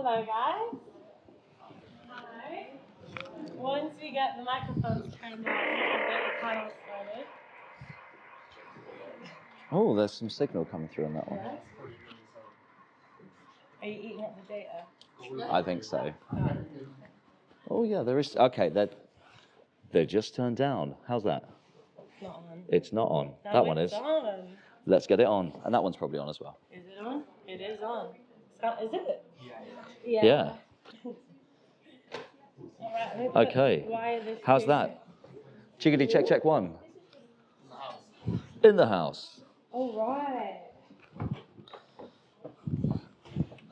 Hello, guys. Hi. Once we get the microphones turned on, we can get the panel started. Oh, there's some signal coming through on that one. Yes. Are you eating up the data? I think so. Oh yeah, there is. Okay, they're just turned down. How's that? It's not on. It's not on. No, That one it's is. on. Let's get it on, and that one's probably on as well. Is it on? It is on. Is it? Yeah. All right, Okay. wireless How's here. that? Chickadee check check one. In the house. All right.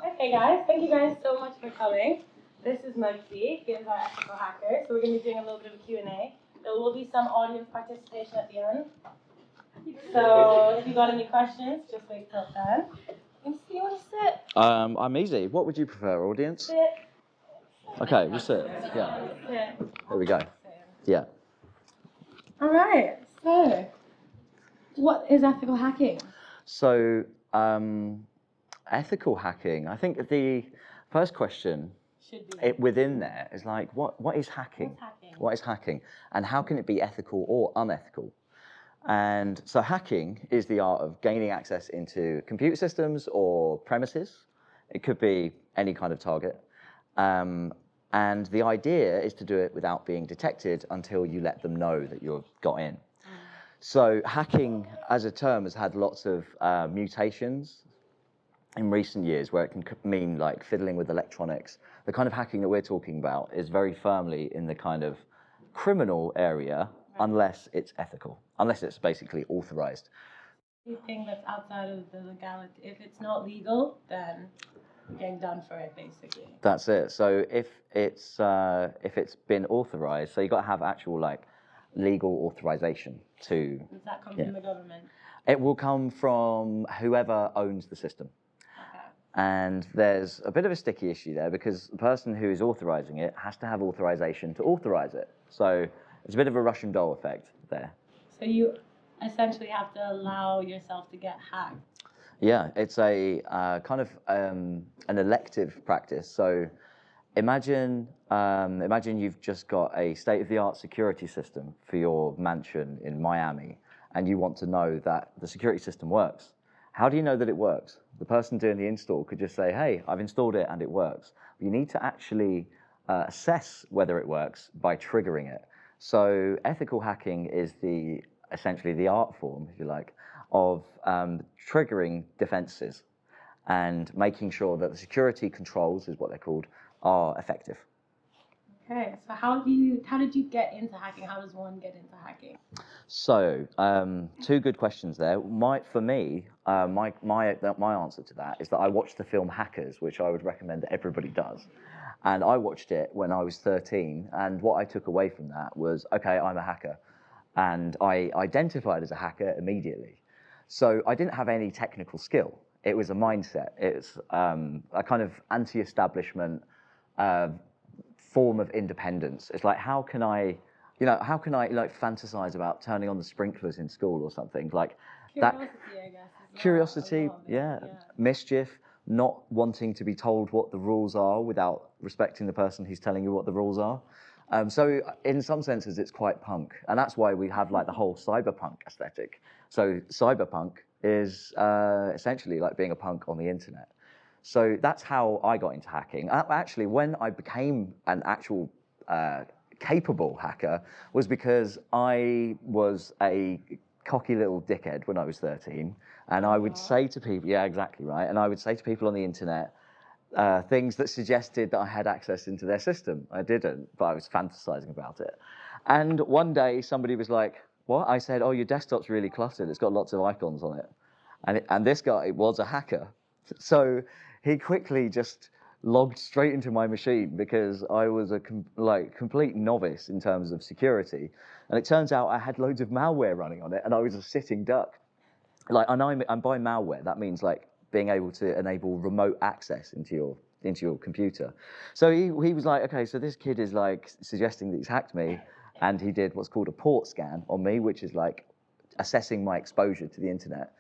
Okay, guys. Thank you guys so much for coming. This is Muggsy. He is our ethical hacker. So we're going to be doing a little bit of a Q&A. There will be some audience participation at the end. So if you got any questions, just wait till then. You want to sit? I'm easy. What would you prefer, audience? Sit. Okay, we'll sit. Yeah. Sit. There we go. Yeah. All right. So, what is ethical hacking? So, ethical hacking. I think the first question within there is like, what is hacking? What's hacking? What is hacking? And how can it be ethical or unethical? And so hacking is the art of gaining access into computer systems or premises. It could be any kind of target. And the idea is to do it without being detected until you let them know that you've got in. So hacking as a term has had lots of mutations in recent years, where it can mean like fiddling with electronics. The kind of hacking that we're talking about is very firmly in the kind of criminal area, unless it's ethical, unless it's basically authorized. Anything that's outside of the legality, if it's not legal, then you're getting done for it, basically. That's it. So if it's been authorized, so you got to have actual like legal authorization to. Does that come from the government? It will come from whoever owns the system. And there's a bit of a sticky issue there because the person who is authorizing it has to have authorization to authorize it. So it's a bit of a Russian doll effect there. So you essentially have to allow yourself to get hacked. Yeah, it's a kind of an elective practice. So imagine you've just got a state-of-the-art security system for your mansion in Miami, and you want to know that the security system works. How do you know that it works? The person doing the install could just say, hey, I've installed it and it works. You need to actually assess whether it works by triggering it. So ethical hacking is essentially the art form, if you like, of triggering defenses and making sure that the security controls, is what they're called, are effective. Okay, so how did you get into hacking? How does one get into hacking? So, two good questions there. My answer to that is that I watched the film Hackers, which I would recommend that everybody does. And I watched it when I was 13, and what I took away from that was, okay, I'm a hacker. And I identified as a hacker immediately. So I didn't have any technical skill. It was a mindset. It's a kind of anti-establishment form of independence. It's like, how can I like fantasize about turning on the sprinklers in school or something like curiosity, that? I guess. Curiosity, yeah. Mischief, not wanting to be told what the rules are without respecting the person who's telling you what the rules are. So in some senses, it's quite punk, and that's why we have like the whole cyberpunk aesthetic. So cyberpunk is essentially like being a punk on the internet. So that's how I got into hacking. Actually, when I became an actual capable hacker was because I was a cocky little dickhead when I was 13, and I would say to people, yeah, exactly right, and I would say to people on the internet things that suggested that I had access into their system. I didn't, but I was fantasizing about it. And one day somebody was like, what? I said, oh, your desktop's really cluttered. It's got lots of icons on it. And this guy was a hacker. So he quickly just logged straight into my machine because I was a complete novice in terms of security. And it turns out I had loads of malware running on it, and I was a sitting duck. And by malware, that means like being able to enable remote access into your computer. So he was like, okay, so this kid is like suggesting that he's hacked me, and he did what's called a port scan on me, which is like assessing my exposure to the internet.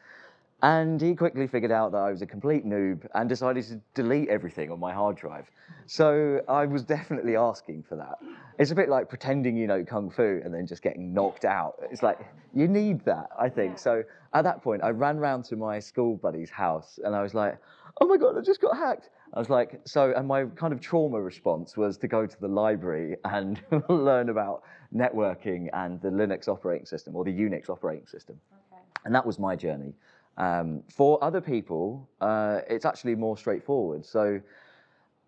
And he quickly figured out that I was a complete noob and decided to delete everything on my hard drive. So I was definitely asking for that. It's a bit like pretending you know Kung Fu and then just getting knocked out. It's like, you need that, I think. So at that point, I ran round to my school buddy's house and I was like, oh my God, I just got hacked. I was like, and my kind of trauma response was to go to the library and learn about networking and the Linux operating system or the Unix operating system. Okay. And that was my journey. For other people, it's actually more straightforward. So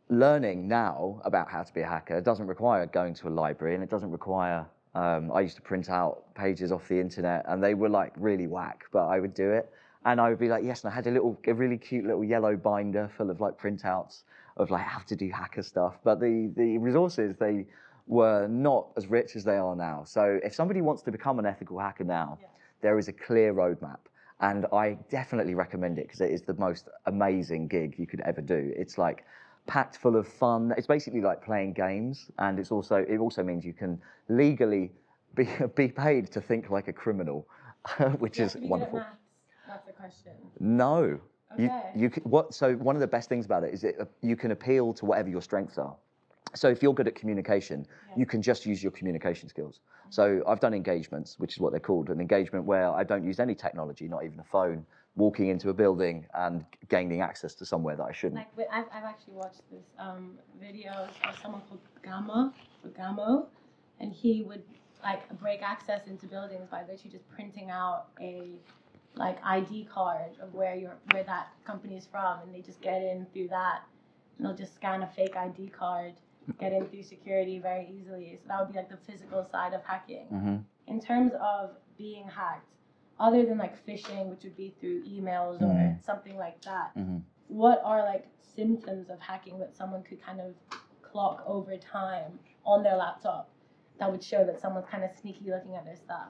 learning now about how to be a hacker doesn't require going to a library, and it doesn't require, I used to print out pages off the internet and they were like really whack, but I would do it. And I would be like, yes, and I had a really cute little yellow binder full of like printouts of like how to do hacker stuff. But the resources, they were not as rich as they are now. So if somebody wants to become an ethical hacker now, there is a clear roadmap. And I definitely recommend it because it is the most amazing gig you could ever do. It's like packed full of fun. It's basically like playing games, and it also means you can legally be paid to think like a criminal, which is wonderful. That's the question. No. Okay. So one of the best things about it is that you can appeal to whatever your strengths are. So if you're good at communication, you can just use your communication skills. So I've done engagements, which is what they're called, an engagement where I don't use any technology, not even a phone, walking into a building and gaining access to somewhere that I shouldn't. Like, I've actually watched this video of someone called Gamo, and he would like break access into buildings by literally just printing out a like ID card of where that company is from, and they just get in through that, and they'll just scan a fake ID card, get in through security very easily. So that would be like the physical side of hacking. Mm-hmm. In terms of being hacked, other than like phishing, which would be through emails or something like that, what are like symptoms of hacking that someone could kind of clock over time on their laptop that would show that someone's kind of sneaky looking at their stuff?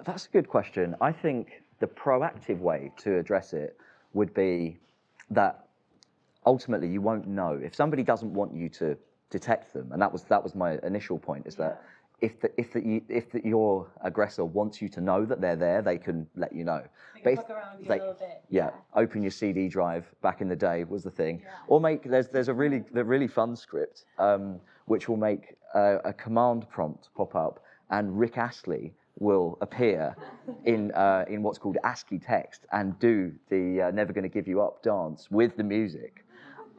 That's a good question. I think the proactive way to address it would be that ultimately you won't know if somebody doesn't want you to detect them, and that was my initial point, is that if your aggressor wants you to know that they're there, they can let you know. They can fuck around with you a little bit. Yeah, open your CD drive. Back in the day was the thing, or there's a really fun script which will make a command prompt pop up, and Rick Astley will appear in what's called ASCII text and do the Never Gonna Give You Up dance with the music.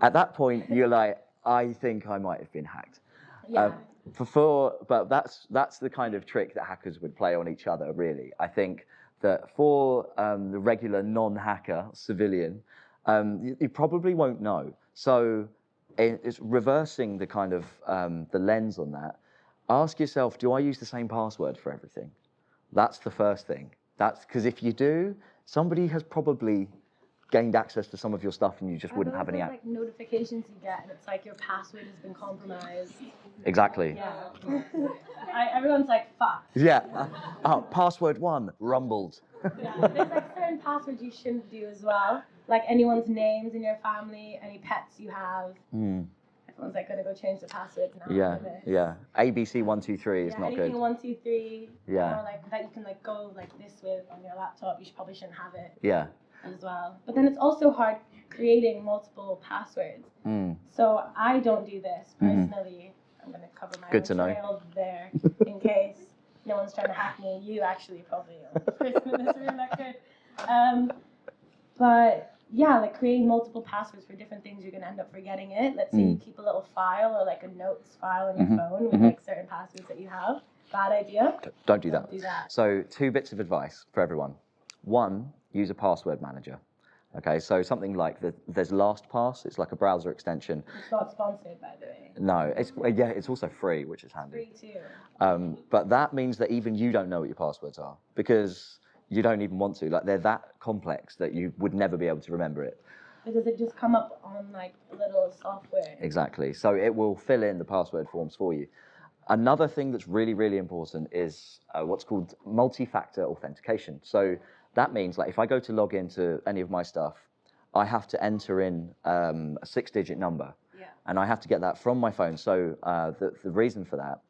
At that point, you're like, I think I might have been hacked. Yeah. But that's the kind of trick that hackers would play on each other, really. I think that for the regular non-hacker civilian, you probably won't know. So it's reversing the kind of the lens on that. Ask yourself, do I use the same password for everything? That's the first thing. That's because if you do, somebody has probably gained access to some of your stuff and you just wouldn't have any like notifications you get and it's like your password has been compromised. Exactly. Yeah. Everyone's like, fuck. Yeah. Password 1, rumbled. Yeah. There's like certain passwords you shouldn't do as well. Like anyone's names in your family, any pets you have. Everyone's like gonna go change the password now. Yeah. ABC123 is not good. Anything 123. Yeah. Or like that you can like go like this with on your laptop. You probably shouldn't have it. Yeah. As well. But then it's also hard creating multiple passwords. So I don't do this personally. I'm going to cover my trail there in case no one's trying to hack me. You actually probably are the person in this room that could. But yeah, like creating multiple passwords for different things, you're going to end up forgetting it. Let's say you keep a little file or like a notes file on your phone with like certain passwords that you have. Bad idea. Don't do that. So 2 bits of advice for everyone. 1, use a password manager. Okay, so something like there's LastPass. It's like a browser extension. It's not sponsored, by the way. No, it's also free, which is handy. Free too. But that means that even you don't know what your passwords are because you don't even want to. Like they're that complex that you would never be able to remember it. Because it just come up on like little software. Exactly. So it will fill in the password forms for you. Another thing that's really, really important is what's called multi-factor authentication. So that means like if I go to log into any of my stuff, I have to enter in a 6-digit number. Yeah. And I have to get that from my phone. So the reason for that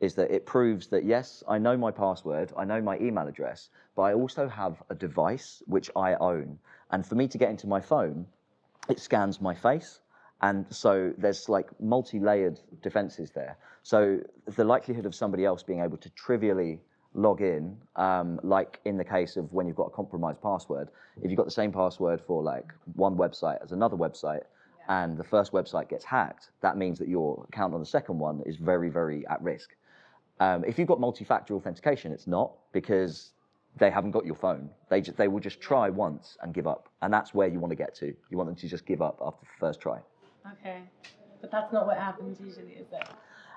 is that it proves that, yes, I know my password, I know my email address, but I also have a device which I own. And for me to get into my phone, it scans my face. And so there's like multi-layered defenses there. So the likelihood of somebody else being able to trivially log in, like in the case of when you've got a compromised password, if you've got the same password for like one website as another website, and the first website gets hacked, that means that your account on the second one is very, very at risk. If you've got multi-factor authentication, it's not, because they haven't got your phone. They will just try once and give up. And that's where you want to get to. You want them to just give up after the first try. Okay. But that's not what happens usually, is it?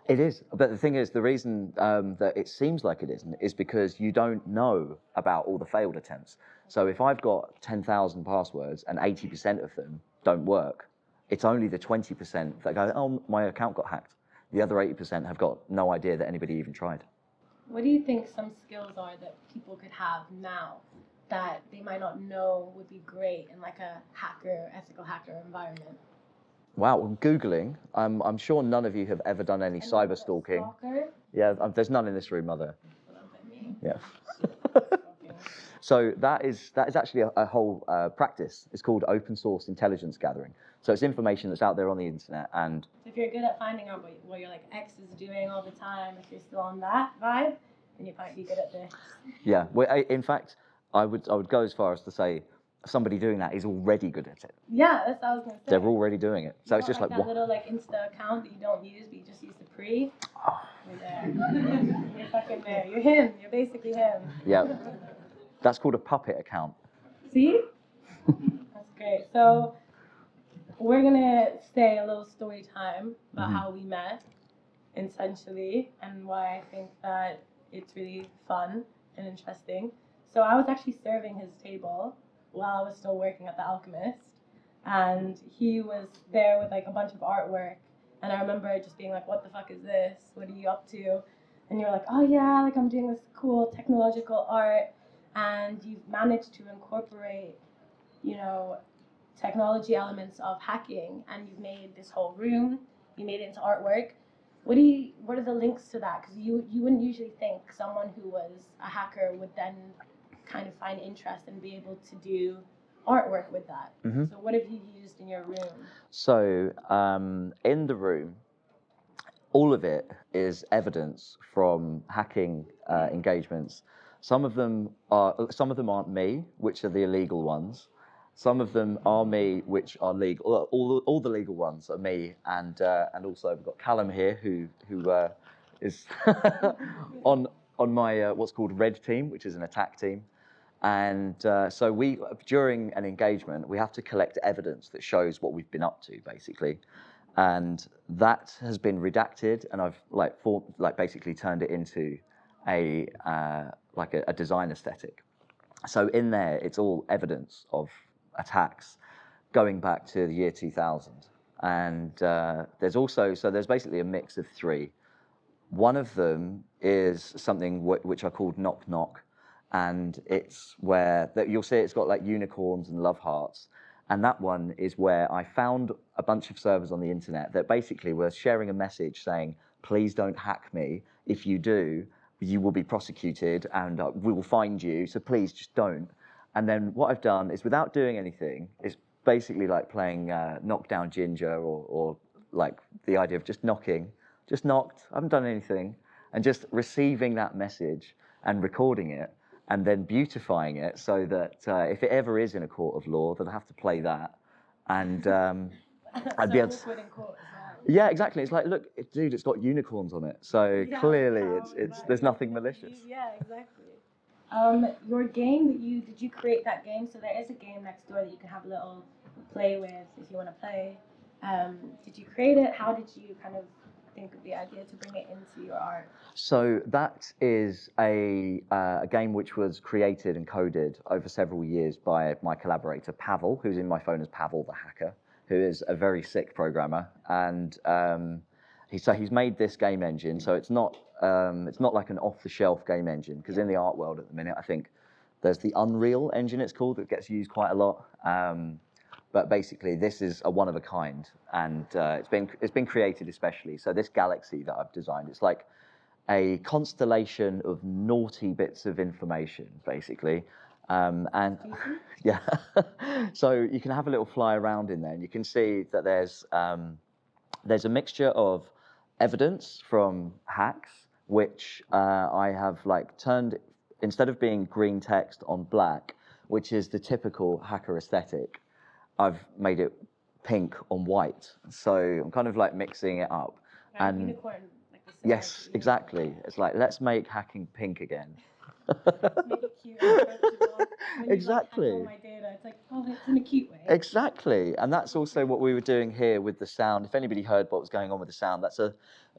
It is. But the thing is, the reason that it seems like it isn't is because you don't know about all the failed attempts. So if I've got 10,000 passwords and 80% of them don't work, it's only the 20% that go, oh, my account got hacked. The other 80% have got no idea that anybody even tried. What do you think some skills are that people could have now that they might not know would be great in like a ethical hacker environment? Wow, well, Googling, I'm sure none of you have ever done any cyber stalking. Stalker? Yeah, there's none in this room, are there? Yeah. So that is actually a whole practice. It's called open source intelligence gathering. So it's information that's out there on the internet, and So if you're good at finding out what your like ex is doing all the time, if you're still on that vibe, then you might be good at this. yeah. Well, in fact, I would go as far as to say somebody doing that is already good at it. Yeah, that's what I was gonna say. They're already doing it. So it's just like that what? little like Insta account that you don't use, but you just use the pre. Oh. You're there. You're fucking there. You're him. You're basically him. Yeah. That's called a puppet account. See? That's great. So we're gonna say a little story time about how we met, essentially, and why I think that it's really fun and interesting. So I was actually serving his table while I was still working at The Alchemist, and he was there with like a bunch of artwork, and I remember just being like, what the fuck is this? What are you up to? And you're like, oh yeah, like I'm doing this cool technological art, and you've managed to incorporate, you know, technology elements of hacking, and you've made this whole room, you made it into artwork. What are the links to that? Because you wouldn't usually think someone who was a hacker would then kind of find interest and be able to do artwork with that. So what have you used in your room? So in the room, all of it is evidence from hacking engagements. Some of them aren't me, which are the illegal ones. Some of them are me, which are legal. All the legal ones are me, and also we've got Callum here, who is on my what's called red team, which is an attack team. And so we, during an engagement, we have to collect evidence that shows what we've been up to, basically. And that has been redacted, and I've basically turned it into a design aesthetic. So in there, it's all evidence of attacks going back to the year 2000. And there's basically a mix of three. One of them is something which I called Knock Knock, and it's where you'll see it's got like unicorns and love hearts. And that one is where I found a bunch of servers on the internet that basically were sharing a message saying, please don't hack me. If you do, you will be prosecuted and we will find you. So please just don't. And then what I've done is, without doing anything, is basically like playing Knockdown Ginger, or like the idea of just knocking, just knocked, I haven't done anything, and just receiving that message and recording it, and then beautifying it so that if it ever is in a court of law, then I have to play that, and I'd be able to. Yeah, exactly. It's like, look, dude, it's got unicorns on it, so clearly there's nothing malicious. Yeah, exactly. Your game did you create that game? So there is a game next door that you can have a little play with if you want to play. Did you create it? How did you kind of think of the idea to bring it into your art? So that is a game which was created and coded over several years by my collaborator Pavel, who's in my phone as Pavel the Hacker, who is a very sick programmer, and he's made this game engine. So it's not like an off-the-shelf game engine, because in the art world at the minute, I think there's the Unreal engine, it's called, that gets used quite a lot. But basically, this is a one of a kind, and it's been created especially. So this galaxy that I've designed, it's like a constellation of naughty bits of information, basically. And yeah, so you can have a little fly around in there, and you can see that there's a mixture of evidence from hacks, which I have like turned, instead of being green text on black, which is the typical hacker aesthetic, I've made it pink on white. So I'm kind of like mixing it up. And unicorn, like the yes, exactly. It's like, let's make hacking pink again. Let's make it cute and approachable. When Exactly. you, like, hack all my data, it's like, oh, it's in a cute way. Exactly. And that's also what we were doing here with the sound. If anybody heard what was going on with the sound, that's a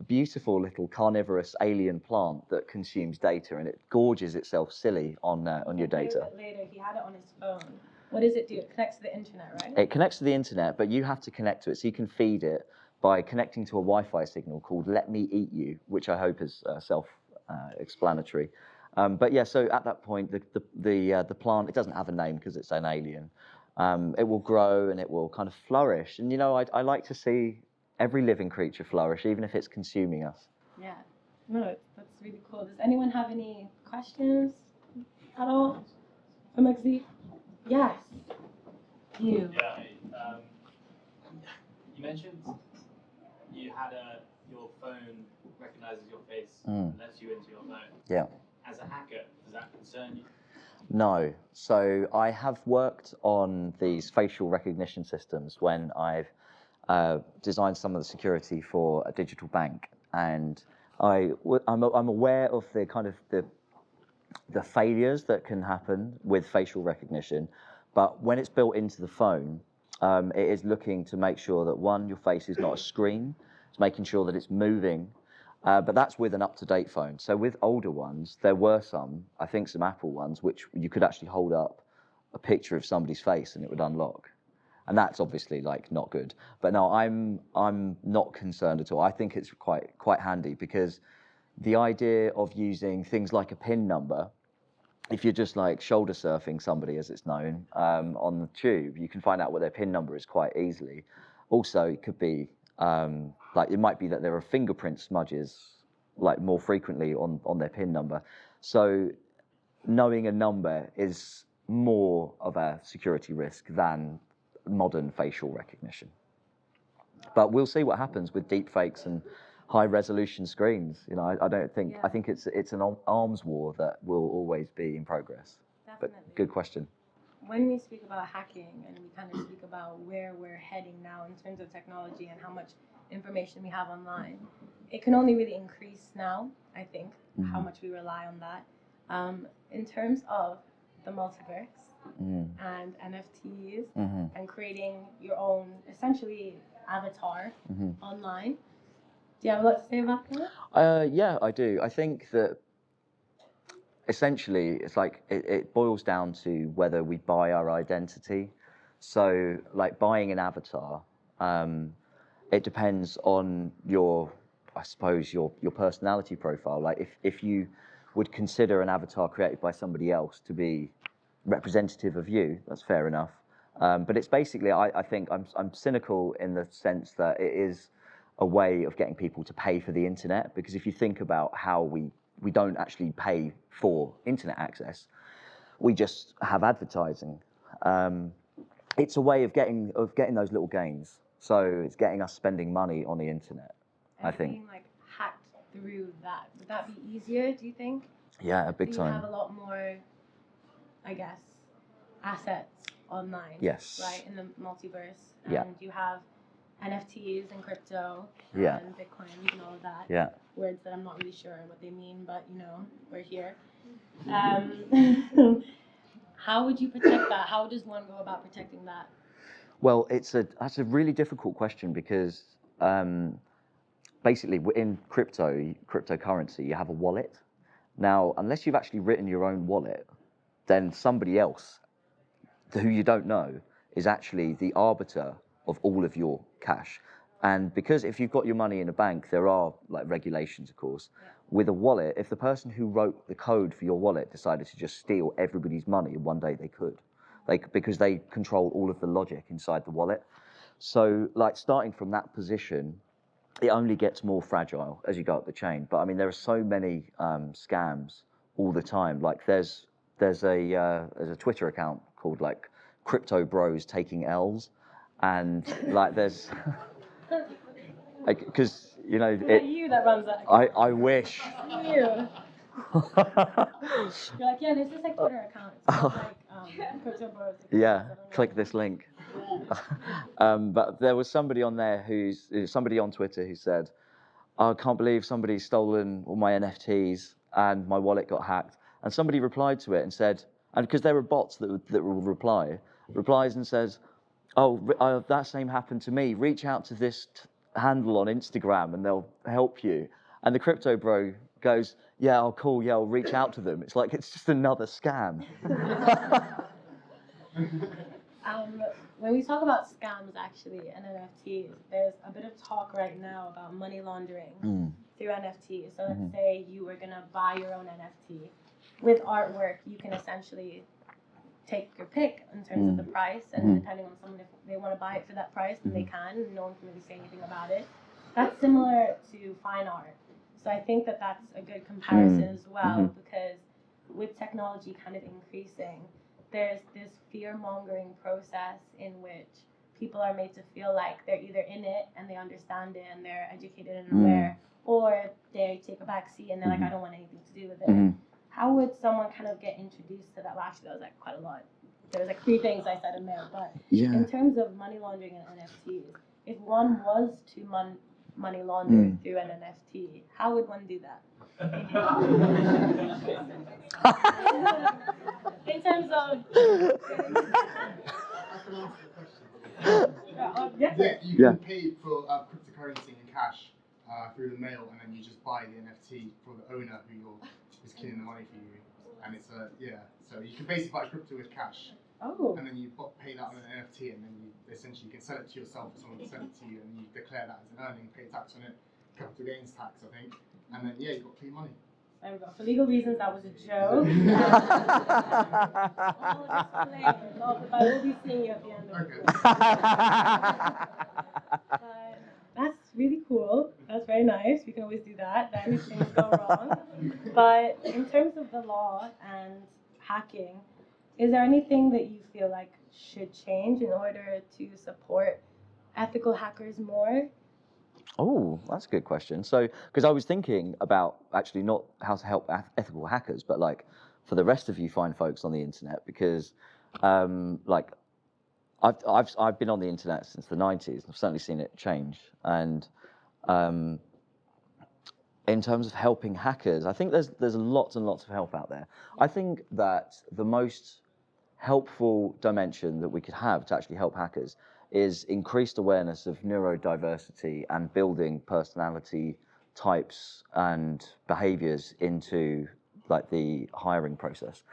beautiful little carnivorous alien plant that consumes data, and it gorges itself silly on your data. Later, he had it on his phone. What does it do? It connects to the internet, right? It connects to the internet, but you have to connect to it. So you can feed it by connecting to a Wi-Fi signal called "Let Me Eat You," which I hope is self-explanatory. But yeah, so at that point, the plant, it doesn't have a name because it's an alien. It will grow and it will kind of flourish. And you know, I like to see every living creature flourish, even if it's consuming us. Yeah, no, that's really cool. Does anyone have any questions at all for Maxi? Yes. You. Yeah. You mentioned you had your phone recognizes your face and lets you into your phone. Yeah. As a hacker, does that concern you? No. So I have worked on these facial recognition systems when I've designed some of the security for a digital bank, and I'm aware of the kind of the failures that can happen with facial recognition. But when it's built into the phone, it is looking to make sure that, one, your face is not a screen. It's making sure that it's moving. But that's with an up-to-date phone. So with older ones, there were some, I think some Apple ones, which you could actually hold up a picture of somebody's face and it would unlock. And that's obviously like not good. But no, I'm not concerned at all. I think it's quite handy, because the idea of using things like a PIN number, if you're just like shoulder surfing somebody, as it's known, on the tube, you can find out what their PIN number is quite easily. Also, it could be like, it might be that there are fingerprint smudges like more frequently on their PIN number. So knowing a number is more of a security risk than modern facial recognition. But we'll see what happens with deep fakes and high resolution screens. You know, I don't think, I think it's an arms war that will always be in progress. Definitely. But good question. When we speak about hacking and we kind of speak about where we're heading now in terms of technology and how much information we have online, it can only really increase now, I think, how much we rely on that. In terms of the multiverse and NFTs and creating your own, essentially, avatar online, do you have a lot to say about that? Yeah, I do. I think that essentially it's like it boils down to whether we buy our identity. So like buying an avatar, it depends on your, I suppose, your personality profile. Like if you would consider an avatar created by somebody else to be representative of you, that's fair enough. But it's basically, I think I'm cynical in the sense that it is a way of getting people to pay for the internet, because if you think about how we don't actually pay for internet access, we just have advertising. It's a way of getting those little gains. So it's getting us spending money on the internet, And I think. being like hacked through that, would that be easier, do you think? Yeah, big You time. have a lot more, I guess, assets online. Yes. Right, in the multiverse. Yeah. And you have NFTs and crypto Yeah. and Bitcoin and all of that. Yeah. Words that I'm not really sure what they mean, but you know, we're here. How would you protect that? How does one go about protecting that? Well, that's a really difficult question, because basically in cryptocurrency, you have a wallet. Now, unless you've actually written your own wallet, then somebody else who you don't know is actually the arbiter of all of your cash. And because if you've got your money in a bank, there are like regulations, of course. Yeah. With a wallet, if the person who wrote the code for your wallet decided to just steal everybody's money, one day they could. Because they control all of the logic inside the wallet. So like starting from that position, it only gets more fragile as you go up the chain. But I mean, there are so many scams all the time. Like there's a Twitter account called like Crypto Bros Taking L's, and like there's because you know Is that you that runs that? I wish. You. You're like, yeah, there's this like Twitter account. It's called like Crypto Bros. Yeah, click this link. But there was somebody on there somebody on Twitter who said, I can't believe somebody's stolen all my NFTs and my wallet got hacked. And somebody replied to it and said, and because there are bots that will replies and says, that same happened to me. Reach out to this handle on Instagram and they'll help you. And the crypto bro goes, yeah, oh cool, yeah, I'll reach out to them. It's like, it's just another scam. When we talk about scams, actually, and NFTs, there's a bit of talk right now about money laundering through NFTs. So let's say you were going to buy your own NFT. With artwork, you can essentially take your pick in terms of the price, and depending on someone, if they want to buy it for that price, then they can, and no one can really say anything about it. That's similar to fine art. So I think that that's a good comparison as well, because with technology kind of increasing, there's this fear-mongering process in which people are made to feel like they're either in it and they understand it and they're educated and aware, or they take a back seat and they're like, I don't want anything to do with it. How would someone kind of get introduced to that? Well, actually, that was like quite a lot. There was like 3 things I said in there, but in terms of money laundering and NFTs, if one was to money launder through an NFT, how would one do that? In terms of you can pay for cryptocurrency in cash through the mail, and then you just buy the NFT for the owner who's clearing the money for you. And it's so you can basically buy crypto with cash. Oh. And then you pay that on an NFT, and then you essentially can sell it to yourself, or someone can sell it to you, and you declare that as an earning, pay tax on it, capital gains tax, I think, and then you've got clean money. There we go. For legal reasons, that was a joke. But I will be seeing you at the end of it. That's really cool. That's very nice. We can always do that. Then if things go wrong. But in terms of the law and hacking, is there anything that you feel like should change in order to support ethical hackers more? Oh, that's a good question. So, because I was thinking about actually not how to help ethical hackers, but like for the rest of you fine folks on the internet, because like I've been on the internet since the 90s. I've certainly seen it change. And in terms of helping hackers, I think there's lots and lots of help out there. I think that the most helpful dimension that we could have to actually help hackers is increased awareness of neurodiversity and building personality types and behaviors into like the hiring process,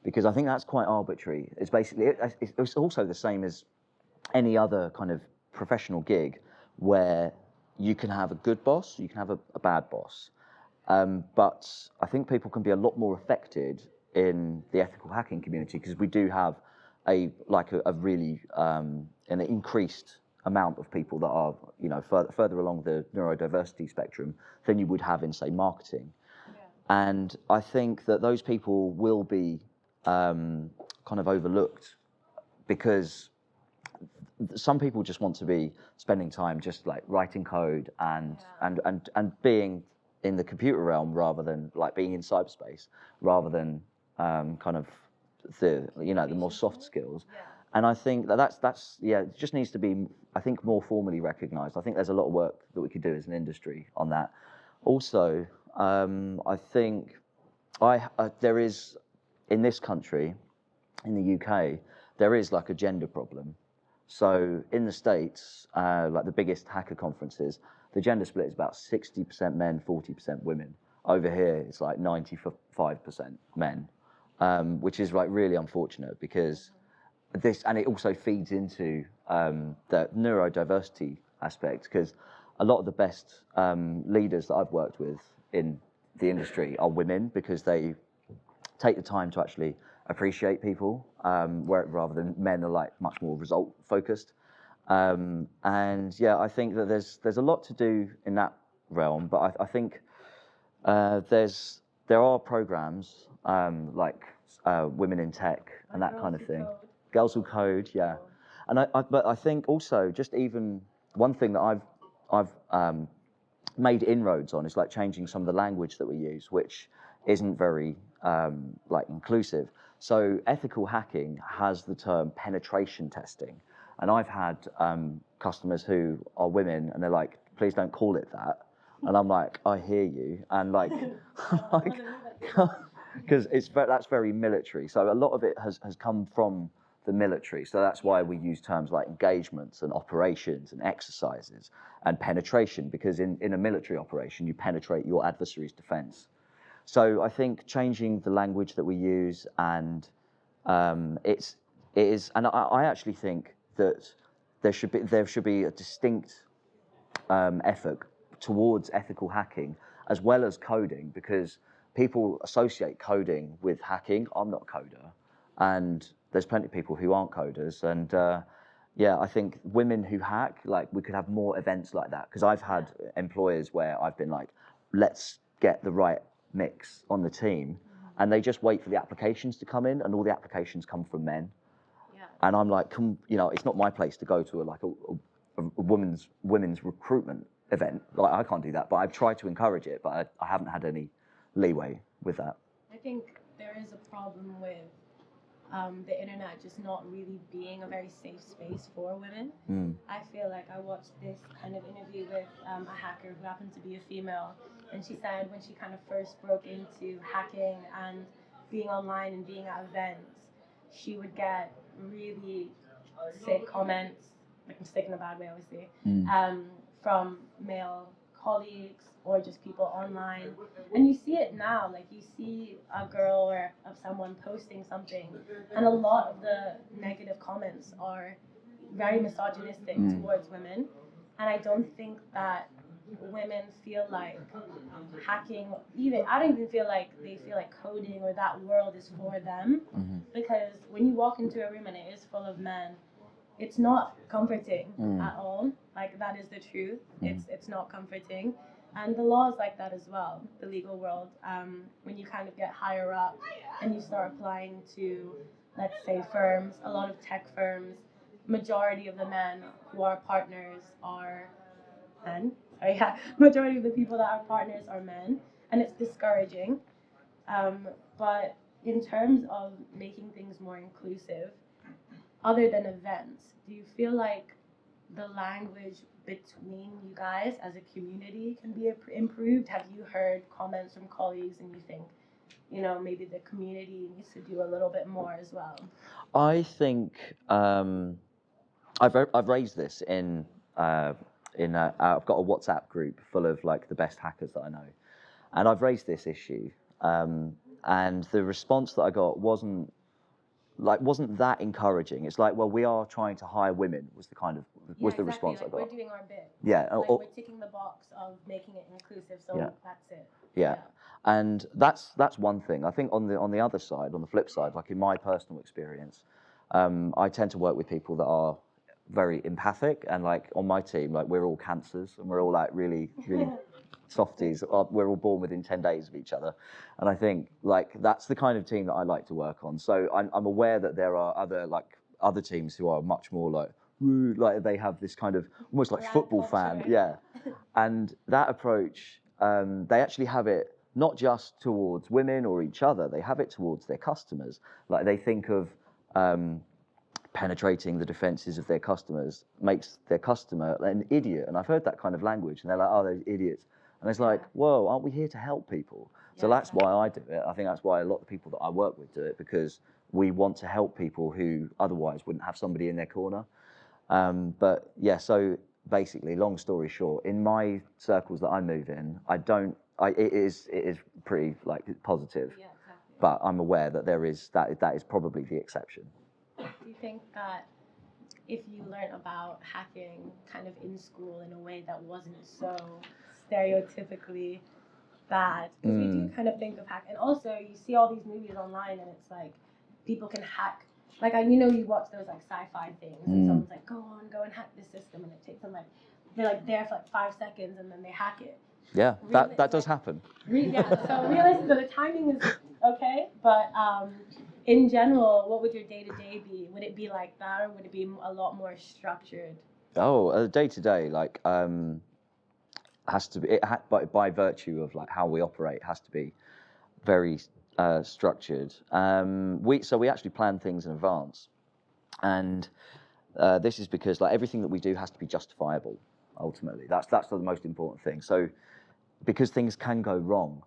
because I think that's quite arbitrary. It's basically, it's also the same as any other kind of professional gig where you can have a good boss, you can have a bad boss. But I think people can be a lot more affected in the ethical hacking community because we do have a really an increased amount of people that are further along the neurodiversity spectrum than you would have in, say, marketing. Yeah. And I think that those people will be kind of overlooked because some people just want to be spending time just like writing code and being in the computer realm rather than like being in cyberspace, rather than kind of the more soft skills. Yeah. And I think that's it just needs to be, I think, more formally recognised. I think there's a lot of work that we could do as an industry on that. Also, I think there is, in this country, in the UK, there is like a gender problem. So in the States, like the biggest hacker conferences, the gender split is about 60% men, 40% women. Over here, it's like 95% men, which is like really unfortunate because and it also feeds into the neurodiversity aspect, because a lot of the best leaders that I've worked with in the industry are women, because they take the time to actually appreciate people, rather than men are like much more result focused. And yeah, I think that there's a lot to do in that realm, but I think there are programs like Women in Tech and that kind of thing. Girls Who Code, yeah. And but I think also just even one thing that I've made inroads on is like changing some of the language that we use, which isn't very like inclusive. So ethical hacking has the term penetration testing, and I've had customers who are women, and they're like, "Please don't call it that." And I'm like, "I hear you," and like, because that's very military. So a lot of it has come from the military. So that's why we use terms like engagements and operations and exercises and penetration, because in a military operation, you penetrate your adversary's defense. So I think changing the language that we use, and it is, and I actually think that there should be a distinct effort towards ethical hacking as well as coding, because people associate coding with hacking. I'm not a coder, and there's plenty of people who aren't coders, and yeah, I think women who hack, like, we could have more events like that, because I've had employers where I've been like, let's get the right mix on the team, and they just wait for the applications to come in, and all the applications come from men. Yeah. And I'm like, it's not my place to go to a women's recruitment event. Like, I can't do that, but I've tried to encourage it, but I haven't had any leeway with that. I think there is a problem with the internet just not really being a very safe space for women. I feel like I watched this kind of interview with a hacker who happened to be a female, and she said when she kind of first broke into hacking and being online and being at events, she would get really sick comments, like sick in a bad way, obviously, from male colleagues or just people online. And you see it now, like you see a girl or of someone posting something, and a lot of the negative comments are very misogynistic towards women. And I don't think that women feel like hacking, I don't even feel like they feel like coding or that world is for them, because when you walk into a room and it is full of men, it's not comforting at all. Like, that is the truth. It's not comforting. And the law is like that as well, the legal world. When you kind of get higher up and you start applying to, let's say, firms, a lot of tech firms, majority of the men who are partners are men. Sorry, yeah. Majority of the people that are partners are men, and it's discouraging. But in terms of making things more inclusive, other than events, do you feel like the language between you guys as a community can be improved? Have you heard comments from colleagues and you think, maybe the community needs to do a little bit more as well? I think I've raised this in I've got a WhatsApp group full of like the best hackers that I know, and I've raised this issue, and the response that I got wasn't that encouraging. It's like, well, we are trying to hire women, was the response I got. We're doing our bit. Yeah. Like, we're ticking the box of making it inclusive, so that's it. Yeah. And that's one thing. I think on the other side, on the flip side, like in my personal experience, I tend to work with people that are very empathic, and like on my team, like we're all cancers, and we're all like really softies. We're all born within 10 days of each other, and I think like that's the kind of team that I like to work on. So I'm aware that there are other teams who are much more like they have this kind of almost like football fan, yeah. And that approach, they actually have it not just towards women or each other. They have it towards their customers. Like, they think of penetrating the defenses of their customers makes their customer an idiot. And I've heard that kind of language, and they're like, oh, those idiots. And it's like, whoa, aren't we here to help people? So that's why I do it. I think that's why a lot of people that I work with do it, because we want to help people who otherwise wouldn't have somebody in their corner. But yeah, so basically, long story short, in my circles that I move in, it is pretty like positive. Yeah, exactly. But I'm aware that that is probably the exception. Do you think that if you learn about hacking kind of in school in a way that wasn't so stereotypically bad, because we do kind of think of hack, and also you see all these movies online, and it's like people can hack like you watch those like sci-fi things, and someone's like, go and hack this system, and it takes them like they're like there for like 5 seconds, and then they hack it. Yeah, that does happen. Yeah, so realistically, the timing is okay, but in general, what would your day-to-day be? Would it be like that, or would it be a lot more structured? Oh, day to day, like has to be by virtue of like how we operate, has to be very structured. We actually plan things in advance, and this is because like everything that we do has to be justifiable. Ultimately, that's the most important thing. So, because things can go wrong.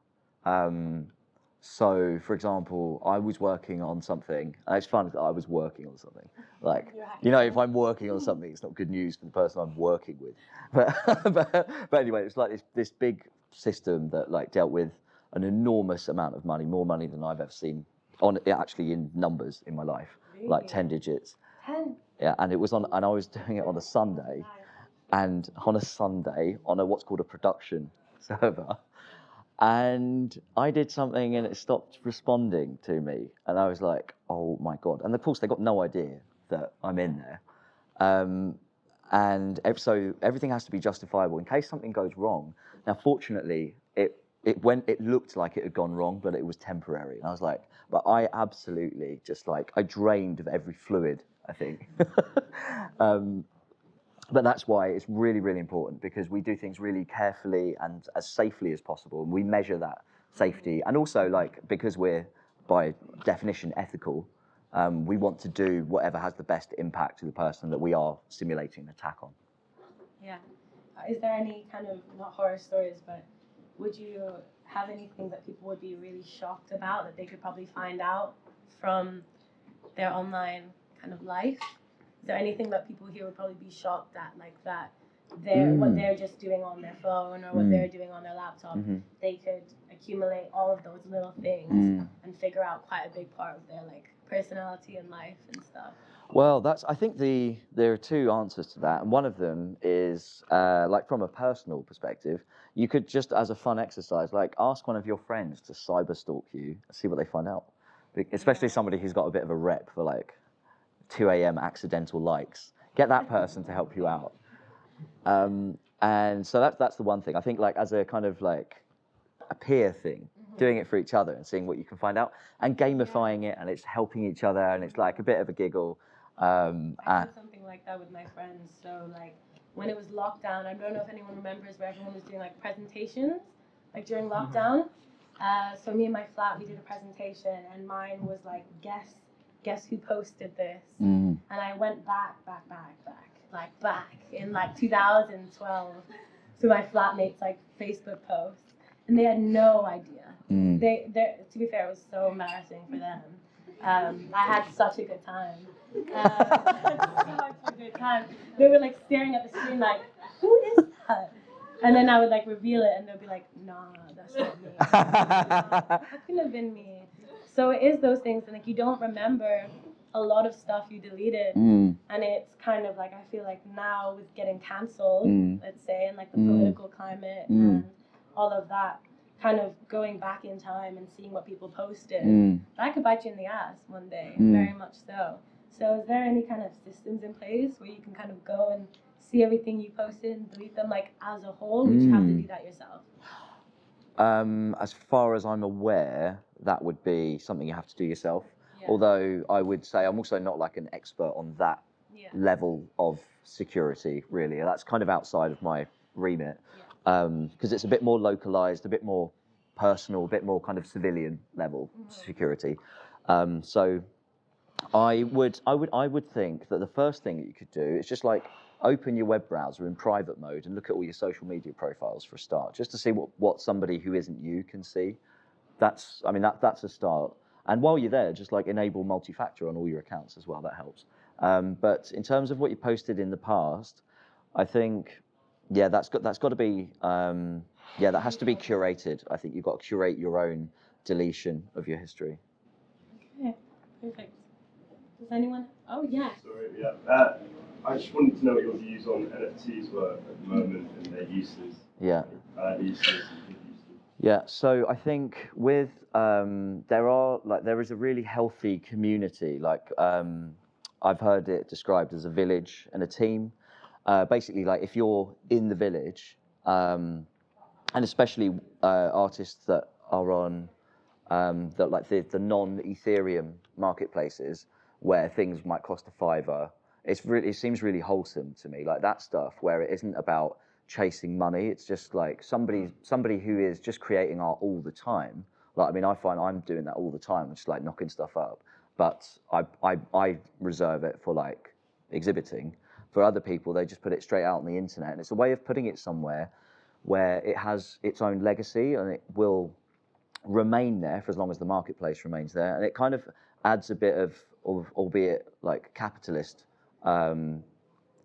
So, for example, I was working on something, and it's fun that I was working on something. Like, if I'm working on something, it's not good news for the person I'm working with. But anyway, it's like this big system that like dealt with an enormous amount of money, more money than I've ever seen actually in numbers in my life, Really? like 10 digits. 10? Yeah, and I was doing it on a Sunday, and on a Sunday on what's called a production server. And I did something and it stopped responding to me. And I was like, oh my God. And of course, they got no idea that I'm in there. So everything has to be justifiable in case something goes wrong. Now, fortunately, it looked like it had gone wrong, but it was temporary. And I was like, but I absolutely just like, I drained of every fluid, I think. But that's why it's really, really important, because we do things really carefully and as safely as possible. And we measure that safety. And also, like, because we're, by definition, ethical, we want to do whatever has the best impact to the person that we are simulating an attack on. Yeah. Is there any kind of, not horror stories, but would you have anything that people would be really shocked about that they could probably find out from their online kind of life? Is there anything that people here would probably be shocked at, like that what they're just doing on their phone or what they're doing on their laptop, they could accumulate all of those little things and figure out quite a big part of their like personality and life and stuff? Well, I think there are two answers to that, and one of them is like from a personal perspective. You could just, as a fun exercise, like ask one of your friends to cyber stalk you, see what they find out. Especially somebody who's got a bit of a rep for like 2 a.m. accidental likes. Get that person to help you out. And so that's the one thing. I think like as a kind of like a peer thing, doing it for each other and seeing what you can find out, and gamifying it, and it's helping each other, and it's like a bit of a giggle. I did something like that with my friends. So like when it was lockdown, I don't know if anyone remembers where everyone was doing like presentations, like during lockdown. So me and my flat, we did a presentation, and mine was like guess who posted this? And I went back in like 2012 to my flatmates' like Facebook posts, and they had no idea. To be fair, it was so embarrassing for them. I had such a good time. Such a good time. They were like staring at the screen like, who is that? And then I would like reveal it, and they'll be like, nah, that's not me. That couldn't have been me. So it is those things, and like you don't remember a lot of stuff you deleted, and it's kind of like I feel like now with getting cancelled, let's say, and like the political climate and all of that, kind of going back in time and seeing what people posted, that could bite you in the ass one day, very much so. So is there any kind of systems in place where you can kind of go and see everything you posted and delete them like as a whole, or would you have to do that yourself? As far as I'm aware, that would be something you have to do yourself. Yeah. Although I would say I'm also not like an expert on that level of security, really. That's kind of outside of my remit, because it's a bit more localized, a bit more personal, a bit more kind of civilian level security. So I would think that the first thing that you could do is just like open your web browser in private mode and look at all your social media profiles for a start, just to see what somebody who isn't you can see. That's a start. And while you're there, just like enable multi-factor on all your accounts as well. That helps. But in terms of what you posted in the past, I think, that's got to be, that has to be curated. I think you've got to curate your own deletion of your history. Okay, perfect. Does anyone? Oh yeah. Sorry, yeah. I just wanted to know what your views on NFTs were at the moment and their uses. Yeah. Uses and good uses. Yeah, so I think with there is a really healthy community. I've heard it described as a village and a team. Basically, like if you're in the village, and especially artists that are on the non-Ethereum marketplaces where things might cost a fiver. It seems really wholesome to me, like that stuff where it isn't about chasing money. It's just like somebody who is just creating art all the time. Like I mean, I find I'm doing that all the time, just like knocking stuff up. But I reserve it for like exhibiting. For other people, they just put it straight out on the internet, and it's a way of putting it somewhere where it has its own legacy and it will remain there for as long as the marketplace remains there, and it kind of adds a bit of albeit like capitalist via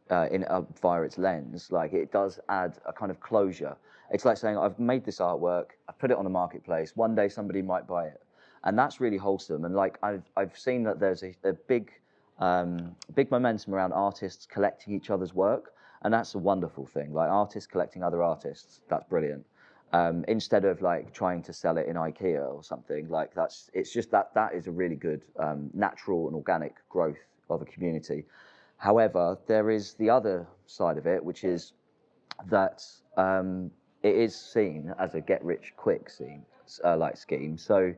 its lens. Like it does add a kind of closure. It's like saying I've made this artwork, I put it on the marketplace. One day somebody might buy it, and that's really wholesome. And like I've seen that there's a big momentum around artists collecting each other's work, and that's a wonderful thing. Like artists collecting other artists, that's brilliant. Instead of like trying to sell it in IKEA or something, like it's just that is a really good natural and organic growth of a community. However, there is the other side of it, which is that it is seen as a get-rich-quick scheme. So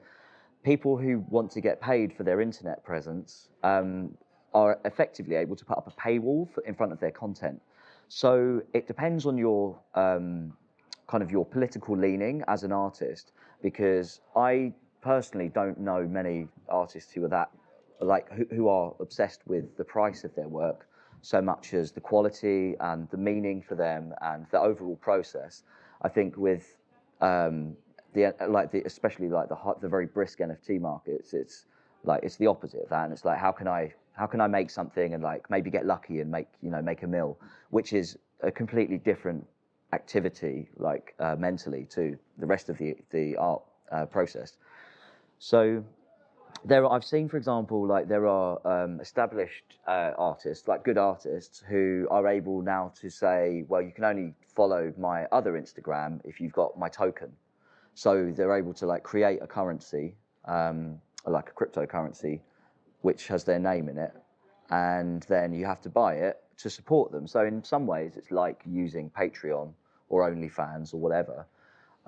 people who want to get paid for their internet presence are effectively able to put up a paywall in front of their content. So it depends on your kind of your political leaning as an artist, because I personally don't know many artists who are that who are obsessed with the price of their work so much as the quality and the meaning for them and the overall process. I think with especially like the very brisk NFT markets, it's the opposite of that, and it's like how can I make something and like maybe get lucky and make a mill, which is a completely different activity mentally to the rest of the art process. So I've seen, for example, like there are established artists, like good artists, who are able now to say, well, you can only follow my other Instagram if you've got my token. So they're able to like create a currency, like a cryptocurrency, which has their name in it, and then you have to buy it to support them. So in some ways, it's like using Patreon or OnlyFans or whatever.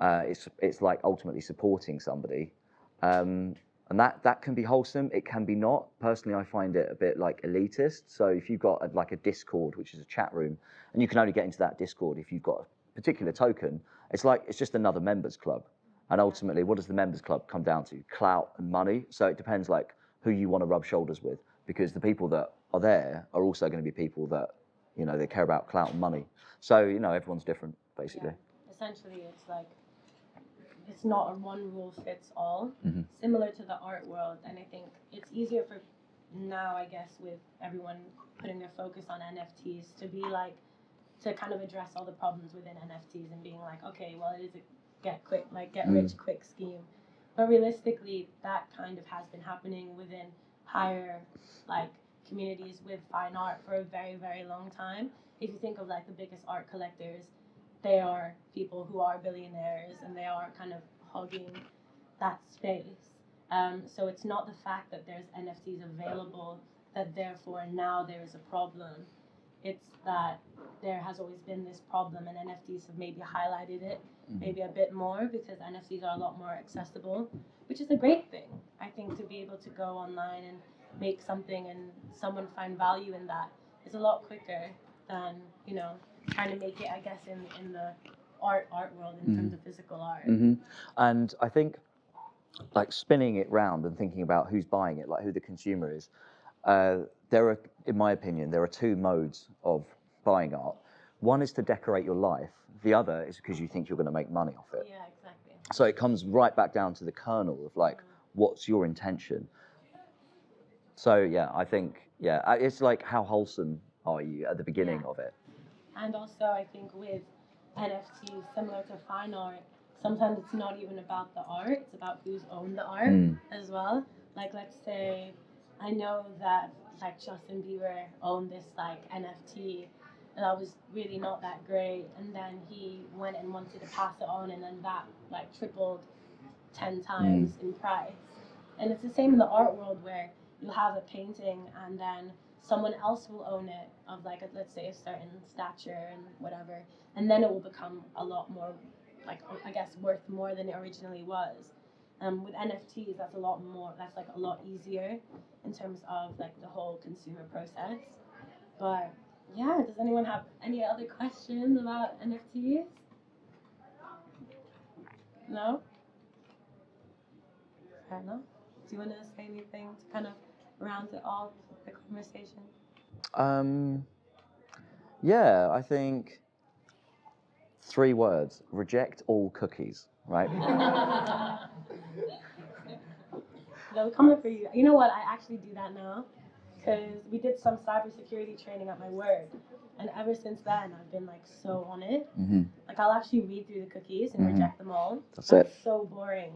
It's like ultimately supporting somebody. And that can be wholesome. It can be not. Personally, I find it a bit like elitist. So if you've got like a Discord, which is a chat room, and you can only get into that Discord if you've got a particular token, it's just another members club. And ultimately, what does the members club come down to? Clout and money. So it depends like who you want to rub shoulders with, because the people that are there are also going to be people that they care about clout and money. So everyone's different basically. Yeah. Essentially, it's like it's not a one rule fits all, similar to the art world. And I think it's easier for now, I guess, with everyone putting their focus on NFTs to kind of address all the problems within NFTs and being like, okay, well, it is a get rich quick scheme. But realistically, that kind of has been happening within higher communities with fine art for a very, very long time. If you think of like the biggest art collectors, they are people who are billionaires and they are kind of hogging that space. So it's not the fact that there's NFTs available that therefore now there is a problem. It's that there has always been this problem and NFTs have maybe highlighted it maybe a bit more because NFTs are a lot more accessible, which is a great thing. I think to be able to go online and make something and someone find value in that is a lot quicker than trying to make it, I guess, in the art world in terms of physical art. And I think like spinning it round and thinking about who's buying it, like who the consumer is. In my opinion, there are two modes of buying art. One is to decorate your life. The other is because you think you're going to make money off it. Yeah, exactly. So it comes right back down to the kernel of like, what's your intention? So yeah, I think it's like how wholesome are you at the beginning of it? And also, I think with NFTs, similar to fine art, sometimes it's not even about the art, it's about who's owned the art as well. Like, let's say, I know that, like, Justin Bieber owned this, like, NFT, that was really not that great, and then he went and wanted to pass it on, and then that like tripled 10 times in price. And it's the same in the art world, where you'll have a painting and then someone else will own it of like let's say a certain stature and whatever, and then it will become a lot more, like, I guess, worth more than it originally was. With NFTs, that's a lot more. That's like a lot easier in terms of like the whole consumer process. But yeah, does anyone have any other questions about NFTs? No? Fair enough. Do you want to say anything to kind of round it off, the conversation? Yeah, I think 3 words: reject all cookies, right? They'll come up for you. You know what? I actually do that now, because we did some cybersecurity training at my work, and ever since then I've been like so on it. Like I'll actually read through the cookies and reject them all. That's it. So boring,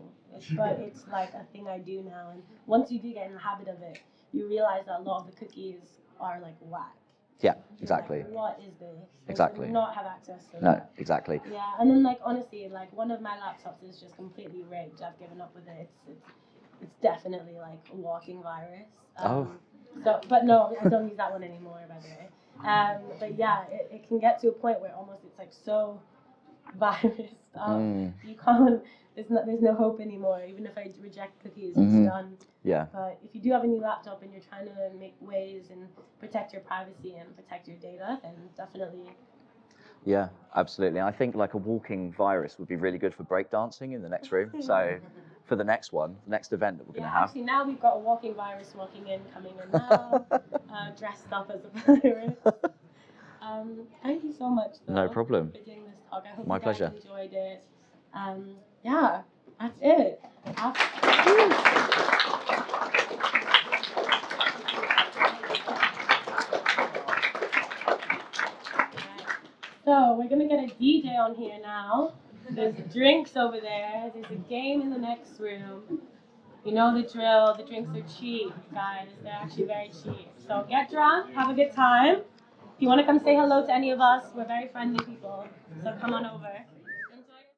but it's like a thing I do now. And once you do get in the habit of it, you realize that a lot of the cookies are like whack. Yeah, exactly. Like, what is this? Exactly. I should not have access to No, that. exactly. Yeah, and then like honestly, like one of my laptops is just completely rigged. I've given up with it. It's definitely like a walking virus. So, but no, I don't use that one anymore, by the way. But yeah, it can get to a point where almost it's like so virused up. You can't. There's no hope anymore. Even if I reject cookies, it's done. Yeah. But if you do have a new laptop and you're trying to make ways and protect your privacy and protect your data, then definitely. Yeah, absolutely. I think like a walking virus would be really good for breakdancing in the next room. So for the next one, the next event that we're going to have. Actually, now we've got a walking virus coming in now, dressed up as a virus. Thank you so much, though, No problem. for doing this talk. I hope My you guys pleasure. enjoyed it. Yeah, that's it. So we're gonna get a DJ on here now. There's drinks over there. There's a game in the next room. You know the drill. The drinks are cheap, guys. They're actually very cheap. So get drunk, have a good time. If you want to come say hello to any of us, we're very friendly people. So come on over.